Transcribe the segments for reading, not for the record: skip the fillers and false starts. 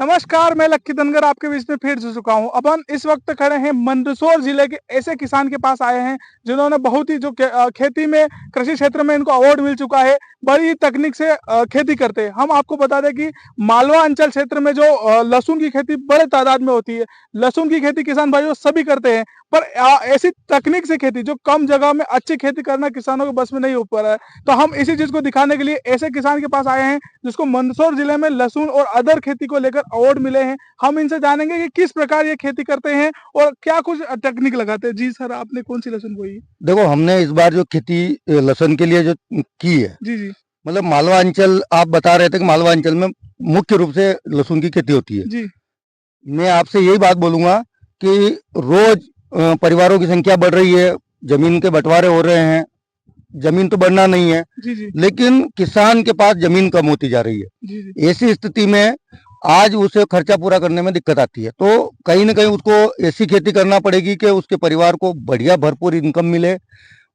नमस्कार, मैं लक्की धनगर आपके बीच में फिर से चुका हूँ। अब हम इस वक्त खड़े हैं मंदसौर जिले के ऐसे किसान के पास आए हैं जिन्होंने बहुत ही खेती में कृषि क्षेत्र में इनको अवार्ड मिल चुका है। बड़ी तकनीक से खेती करते हैं। हम आपको बता दें कि मालवा अंचल क्षेत्र में जो लहसुन की खेती बड़े तादाद में होती है। लहसुन की खेती किसान भाइयों सभी करते हैं, पर ऐसी तकनीक से खेती जो कम जगह में अच्छी खेती करना किसानों के बस में नहीं हो पा रहा है। तो हम इसी चीज को दिखाने के लिए ऐसे किसान के पास आए हैं जिसको मंदसौर जिले में लहसुन और अदर खेती को लेकर अवार्ड मिले हैं। हम इनसे जानेंगे कि किस प्रकार ये खेती करते हैं और क्या कुछ टेक्निक लगाते हैं। जी सर, आपने कौन सी लहसुन बोई है? देखो, हमने इस बार जो खेती लहसुन के लिए जो की है, जी जी मतलब मालवा अंचल आप बता रहे थे कि मालवा अंचल में मुख्य रूप से लहसुन की खेती होती है। जी मैं आपसे यही बात बोलूंगा कि रोज परिवारों की संख्या बढ़ रही है, जमीन के बंटवारे हो रहे हैं। जमीन तो बढ़ना नहीं है, जी जी लेकिन किसान के पास जमीन कम होती जा रही है। जी जी ऐसी स्थिति में आज उसे खर्चा पूरा करने में दिक्कत आती है, तो कहीं ना कहीं उसको ऐसी खेती करना पड़ेगी कि उसके परिवार को बढ़िया भरपूर इनकम मिले,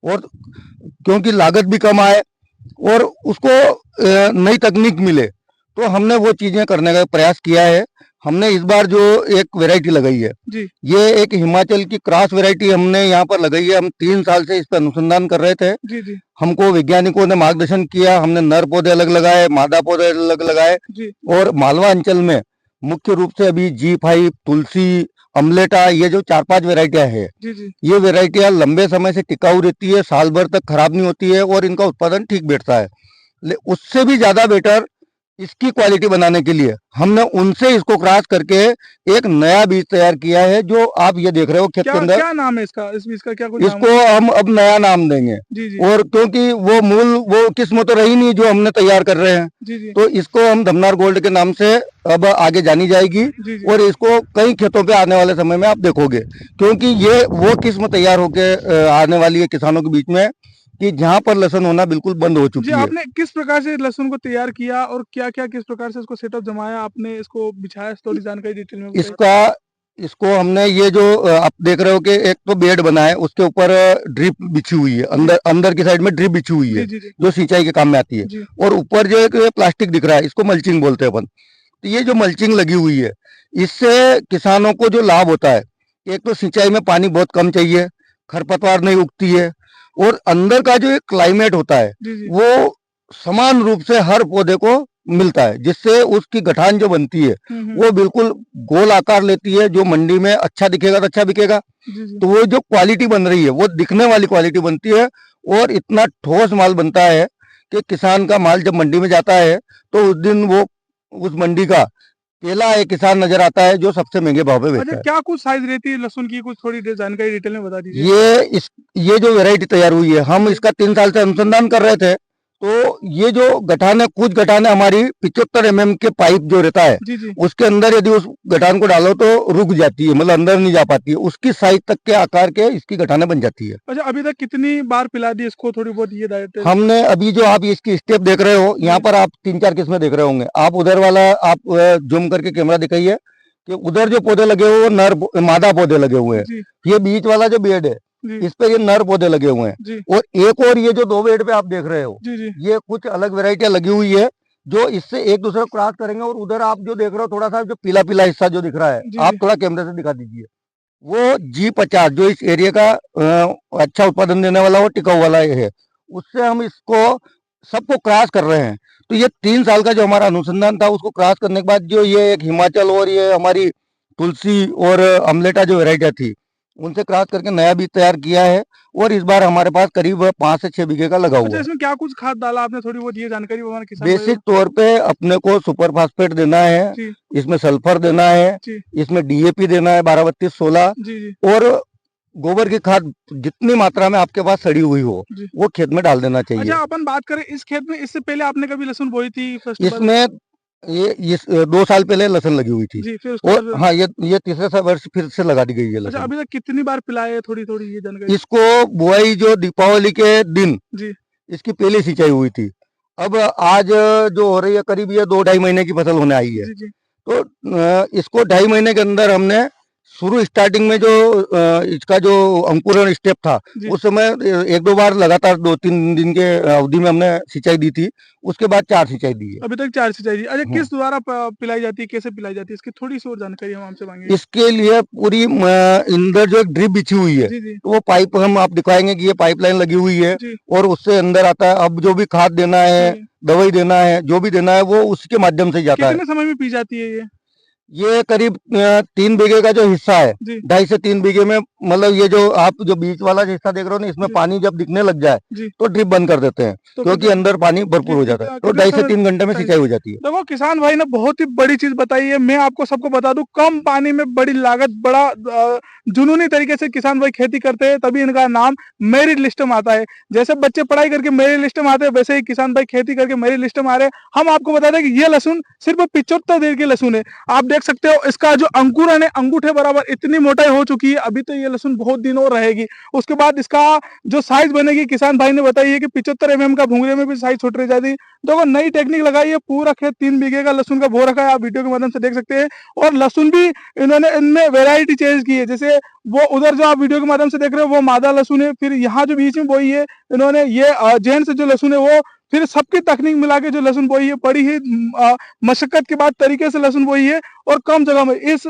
और क्योंकि लागत भी कम आए और उसको नई तकनीक मिले। तो हमने वो चीजें करने का प्रयास किया है। हमने इस बार जो एक वैरायटी लगाई है, जी ये एक हिमाचल की क्रॉस वैरायटी हमने यहाँ पर लगाई है। हम 3 साल से इस पर अनुसंधान कर रहे थे। जी जी हमको वैज्ञानिकों ने मार्गदर्शन किया। हमने नर पौधे अलग लगाए, मादा पौधे अलग लगाए, जी और मालवा अंचल में मुख्य रूप से अभी G5, तुलसी, अमलेटा, ये जो 4-5 वेराइटियां हैं, जी जी ये वेराइटियां लंबे समय से टिकाऊ रहती है, साल भर तक खराब नहीं होती है, और इनका उत्पादन ठीक बैठता है। उससे भी ज्यादा बेटर इसकी क्वालिटी बनाने के लिए हमने उनसे इसको क्रॉस करके एक नया बीज तैयार किया है, जो आप ये देख रहे हो खेत के क्या अंदर। क्या नाम है इसका? इस बीज का क्या कुछ नाम इसको है? हम अब नया नाम देंगे, जी जी और क्योंकि वो किस्म तो रही नहीं जो हमने तैयार कर रहे हैं, जी जी तो इसको हम धमनार गोल्ड के नाम से अब आगे जानी जाएगी। जी जी और इसको कई खेतों पे आने वाले समय में आप देखोगे, क्योंकि ये वो किस्म तैयार होके आने वाली है किसानों के बीच में, कि जहाँ पर लहसुन होना बिल्कुल बंद हो जी। चुकी है। आपने किस प्रकार से लहसुन को तैयार किया और क्या क्या किस प्रकार से इसको सेटअप जमाया, आपने इसको बिछाया? थोड़ी जानकारी डिटेल में बताइए। इसका इसको हमने ये जो आप देख रहे हो कि एक तो बेड बना है, उसके ऊपर ड्रिप बिछी हुई है, जी अंदर अंदर की साइड में ड्रिप बिछी हुई जी है, जी जी जो सिंचाई के काम में आती है। जी और ऊपर जो एक प्लास्टिक दिख रहा है, इसको मल्चिंग बोलते हैं अपन। तो ये जो मल्चिंग लगी हुई है, इससे किसानों को जो लाभ होता है, एक तो सिंचाई में पानी बहुत कम चाहिए, खरपतवार नहीं उगती है, और अंदर का जो एक क्लाइमेट होता है जी जी वो समान रूप से हर पौधे को मिलता है, जिससे उसकी गठान जो बनती है हम्म। वो बिल्कुल गोल आकार लेती है, जो मंडी में अच्छा दिखेगा तो अच्छा बिकेगा। जी जी तो वो जो क्वालिटी बन रही है वो दिखने वाली क्वालिटी बनती है, और इतना ठोस माल बनता है कि किसान का माल जब मंडी में जाता है तो उस दिन वो उस मंडी का केला एक किसान नजर आता है जो सबसे महंगे भाव पे अच्छा, बेचता है। क्या कुछ साइज रहती है लहसुन की? कुछ थोड़ी जानकारी डिटेल में बता दीजिए। ये जो वैरायटी तैयार हुई है, हम जी इसका 3 साल से अनुसंधान कर रहे थे। तो ये जो गठान है, कुछ गठान है हमारी 75 mm के पाइप जो रहता है, जी जी उसके अंदर यदि उस गठान को डालो तो रुक जाती है, मतलब अंदर नहीं जा पाती है। उसकी साइज तक के आकार के इसकी गठाने बन जाती है। अच्छा, अभी तक कितनी बार पिला दी इसको? थोड़ी बहुत ये डिटेल में। हमने अभी जो आप इसकी स्टेप देख रहे हो, यहाँ जी पर आप 3-4 किस्में देख रहे होंगे। आप उधर वाला आप जूम करके कैमरा दिखाइए कि उधर जो पौधे लगे हुए हैं, मादा पौधे लगे हुए हैं। जी ये बीच वाला जो बेड है, जी इस पे ये नर पौधे लगे हुए हैं। जी और एक और ये जो 2 बेड पे आप देख रहे हो, जी जी ये कुछ अलग वेराइटियां लगी हुई है, जो इससे एक दूसरे को क्रॉस करेंगे। और उधर आप जो देख रहे हो, थोड़ा सा जो पीला पीला हिस्सा जो दिख रहा है, जी आप जी थोड़ा कैमरे से दिखा दीजिए, वो G50 जो इस एरिया का अच्छा उत्पादन देने वाला, वो टिकाऊ वाला ये है। उससे हम इसको सबको क्रॉस कर रहे हैं। तो ये 3 साल का जो हमारा अनुसंधान था, उसको क्रॉस करने के बाद जो ये एक हिमाचल और ये हमारी तुलसी और अमलेटा जो वेराइटियां थी, उनसे क्रॉस करके नया बीज तैयार किया है। और इस बार हमारे पास करीब 5 से 6 बीघे का लगा अच्छा, हुआ है। इसमें क्या कुछ खाद डाला आपने? थोड़ी बहुत ये जानकारी हमारे किसान भाइयों बेसिक को। तौर पे अपने को सुपर फास्फेट देना है, जी इसमें सल्फर देना है, जी इसमें DAP देना है 12-32-16, जी जी और गोबर की खाद जितनी मात्रा में आपके पास सड़ी हुई हो जी। वो खेत में डाल देना अच्छा, चाहिए। अपन बात करें इस खेत में, इससे पहले आपने कभी लहसुन बोई थी फर्स्ट बार? इसमें इस 2 साल पहले लहसुन लगी हुई थी, जी, फिर उसके और बाद? हाँ, ये तीसरे वर्ष फिर से लगा दी गई है अच्छा, लहसुन। अभी तक कितनी बार पिलाए है? थोड़ी थोड़ी ये जानकारी। इसको बुआई जो दीपावली के दिन जी इसकी पहली सिंचाई हुई थी। अब आज जो हो रही है, करीब ये 2-2.5 महीने की फसल होने आई है। जी जी तो इसको 2.5 महीने के अंदर हमने शुरू स्टार्टिंग में जो इसका जो अंकुरण स्टेप था, जी। उस समय एक दो बार लगातार 2-3 दिन के अवधि में हमने सिंचाई दी थी। उसके बाद 4 सिंचाई दी है। अभी तक 4 सिंचाई दी। अच्छा, हाँ। किस द्वारा पिलाई जाती है, कैसे पिलाई जाती है, इसकी थोड़ी-सी और जानकारी हम आपसे मांगेंगे। इसके लिए पूरी अंदर जो एक ड्रिप बिछी हुई है, जी, जी, तो वो पाइप हम आप दिखाएंगे कि ये पाइपलाइन लगी हुई है जी, और उससे अंदर आता है। अब जो भी खाद देना है, जी। दवाई देना है, जो भी देना है, वो उसके माध्यम से ही जाता है। कितने समय में पी जाती है ये? ये करीब 3 बीघे का जो हिस्सा है, जी, 2.5 से 3 बीघे में, मतलब ये जो आप जो बीच वाला जो हिस्सा देख रहे हो ना, इसमें जी, पानी जब दिखने लग जाए जी। तो ड्रिप बंद कर देते हैं, तो क्योंकि कितना अंदर पानी भरपूर हो जाता है। तो कितना 2.5 से समय 3 घंटे में सही। सिंचाई हो जाती है। देखो, किसान भाई ने बहुत ही बड़ी चीज बताई है। मैं आपको सबको बता दूं, कम पानी में बड़ी लागत, बड़ा जुनूनी तरीके से किसान भाई खेती करते हैं, तभी इनका नाम मेरिट लिस्ट में आता है। जैसे बच्चे पढ़ाई करके मेरिट लिस्ट में आते हैं, वैसे ही किसान भाई खेती करके मेरिट लिस्ट में आ रहे हैं। हम आपको बता दें कि ये लहसुन सिर्फ 75 दिन की लहसुन है। आप देख सकते हो इसका जो अंकुरन है, अंगूठे बराबर इतनी मोटाई हो चुकी है। अभी तो ये लहसुन बहुत दिन और रहेगी। उसके बाद इसका जो साइज बनेगी, किसान भाई ने बताई है कि 75 mm का भूंगरे में भी साइज छोट रह जाती है। देखो, नई टेक्निक लगाई है। पूरा खेत 3 बीघे का लहसुन का बो रखा है, आप वीडियो के माध्यम से देख सकते हैं। और लहसुन भी इन्होंने इनमें वेराइटी चेंज की है। जैसे वो उधर जो आप वीडियो के माध्यम से देख रहे हो, वो मादा लहसुन है। फिर यहाँ जो बीच में बोई है इन्होंने, ये जैन से जो लहसुन है वो, फिर सबकी तकनीक मिला के जो लहसुन बोई है, बड़ी ही मशक्कत के बाद तरीके से लहसुन बोई है और कम जगह में। इस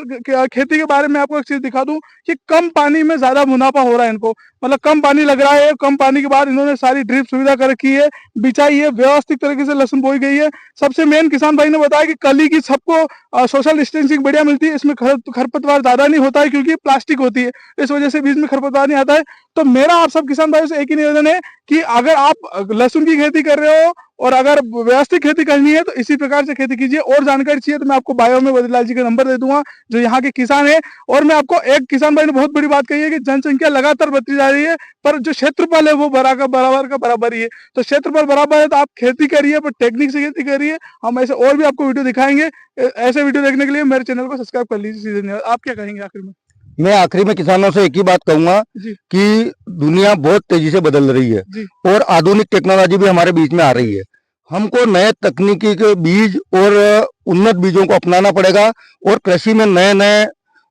खेती के बारे में आपको एक चीज दिखा दूं कि कम पानी में ज्यादा मुनाफा हो रहा है इनको। मतलब कम पानी लग रहा है, कम पानी के बाद इन्होंने सारी ड्रिप सुविधा कर रखी है, बिछाई है, व्यवस्थित तरीके से लहसुन बोई गई है। सबसे मेन किसान भाई ने बताया कि कली की सबको सोशल डिस्टेंसिंग बढ़िया मिलती है। इसमें खरपतवार ज्यादा नहीं होता है, क्योंकि प्लास्टिक होती है, इस वजह से बीच में खरपतवार नहीं आता है। तो मेरा आप सब किसान भाइयों से एक ही निवेदन है कि अगर आप लहसुन की खेती कर रहे हो और अगर व्यवस्थित खेती करनी है तो इसी प्रकार से खेती कीजिए। और जानकारी चाहिए तो मैं आपको बायो में बद्रीलाल जी का नंबर दे दूंगा, जो यहाँ के किसान है। और मैं आपको, एक किसान भाई ने बहुत बड़ी बात कही है कि जनसंख्या लगातार बढ़ती जा रही है, पर जो क्षेत्रफल है वो बराबर का बराबर ही है। तो क्षेत्रफल बराबर है तो आप खेती करिए, पर टेक्निक से खेती करिए। हम ऐसे और भी आपको वीडियो दिखाएंगे। ऐसे वीडियो देखने के लिए मेरे चैनल को सब्सक्राइब कर लीजिए। धन्यवाद। आप क्या कहेंगे आखिर में? मैं आखिरी में किसानों से एक ही बात कहूंगा जी, कि दुनिया बहुत तेजी से बदल रही है जी, और आधुनिक टेक्नोलॉजी भी हमारे बीच में आ रही है। हमको नए तकनीकी के बीज और उन्नत बीजों को अपनाना पड़ेगा और कृषि में नए नए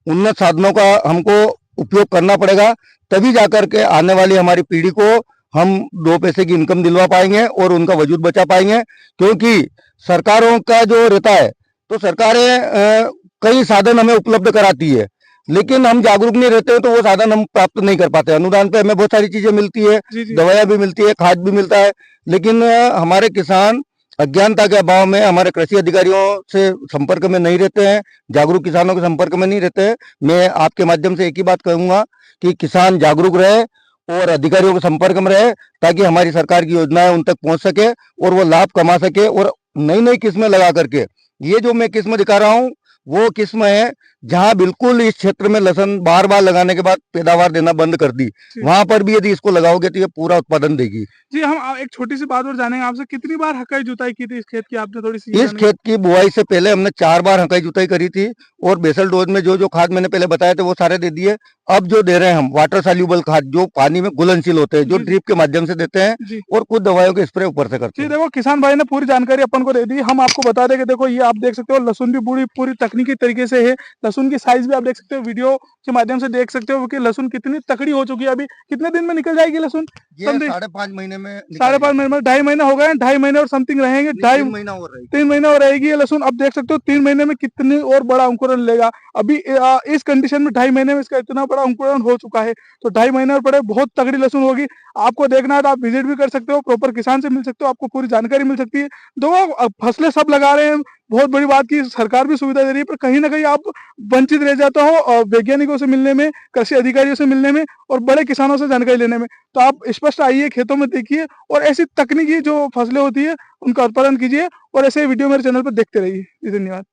उन्नत साधनों का हमको उपयोग करना पड़ेगा। तभी जाकर के आने वाली हमारी पीढ़ी को हम 2 पैसे की इनकम दिलवा पाएंगे और उनका वजूद बचा पाएंगे। क्योंकि सरकारों का जो रहता है, तो सरकारें कई साधन हमें उपलब्ध कराती है, लेकिन हम जागरूक नहीं रहते हैं तो वो साधन हम प्राप्त नहीं कर पाते। अनुदान पे हमें बहुत सारी चीजें मिलती है, जी, जी, दवाइयाँ भी मिलती है, खाद भी मिलता है, लेकिन हमारे किसान अज्ञानता के अभाव में हमारे कृषि अधिकारियों से संपर्क में नहीं रहते हैं, जागरूक किसानों के संपर्क में नहीं रहते हैं। मैं आपके माध्यम से एक ही बात कहूंगा कि किसान जागरूक रहे और अधिकारियों के संपर्क में रहे, ताकि हमारी सरकार की योजनाएं उन तक पहुंच सके और वो लाभ कमा सके। और नई नई किस्में लगा करके, ये जो मैं किस्म दिखा रहा हूँ वो किस्म है जहां बिल्कुल इस क्षेत्र में लहसुन बार बार लगाने के बाद पैदावार देना बंद कर दी, जी। वहां पर भी यदि इसको लगाओगे तो ये पूरा उत्पादन देगी। जी, हम एक छोटी सी बात और जानेंगे आपसे। कितनी बार हकाई जुताई की थी इस खेत की आपने? थोड़ी सी इस खेत की बुआई से पहले हमने 4 बार हकाई जुताई करी थी और बेसल डोज में जो जो खाद मैंने पहले बताए थे वो सारे दे दिए। अब जो दे रहे हैं हम वाटर सॉल्यूबल खाद, जो पानी में घुलनशील होते हैं, जो जी, ड्रिप के माध्यम से देते हैं जी, और कुछ दवाइयों के स्प्रे ऊपर से करते जी। हैं। देखो, किसान भाई ने पूरी जानकारी अपन को दे दी। हम आपको बता दें कि देखो, ये आप देख सकते हो लहसुन भी पूरी पूरी तकनीकी तरीके से है। लहसुन की साइज भी आप देख सकते हो, वीडियो के माध्यम से देख सकते हो कि लहसुन कितनी तकड़ी हो चुकी है। अभी कितने दिन में निकल जाएगी लहसुन? ये समथिंग 5.5 महीने में 5.5 महीने में, 2.5 महीने हो गए हैं। 2.5 महीने और समथिंग रहेंगे। 3 महीना और रहेगी। 3 महीने और रहेगी ये लहसुन। अब देख सकते हो 3 महीने में कितनी और बड़ा अंकुरण लेगा। अभी इस कंडीशन में 2.5 महीने में इसका इतना बड़ा अंकुरण हो चुका है। तो 2.5 महीने और पड़े, बहुत तगड़ी लहसुन होगी। आपको देखना है तो आप विजिट भी कर सकते हो, प्रॉपर किसान से मिल सकते हो, आपको पूरी जानकारी मिल सकती है। देखो, फसलें सब लगा रहे हैं, बहुत बड़ी बात की सरकार भी सुविधा दे रही है, पर कहीं ना कहीं आप वंचित रह जाते हो वैज्ञानिकों से मिलने में, कृषि अधिकारियों से मिलने में और बड़े किसानों से जानकारी लेने में। तो आप स्पष्ट आइए, खेतों में देखिए और ऐसी तकनीकी जो फसलें होती है उनका उत्पादन कीजिए। और ऐसे वीडियो मेरे चैनल पर देखते रहिए। धन्यवाद।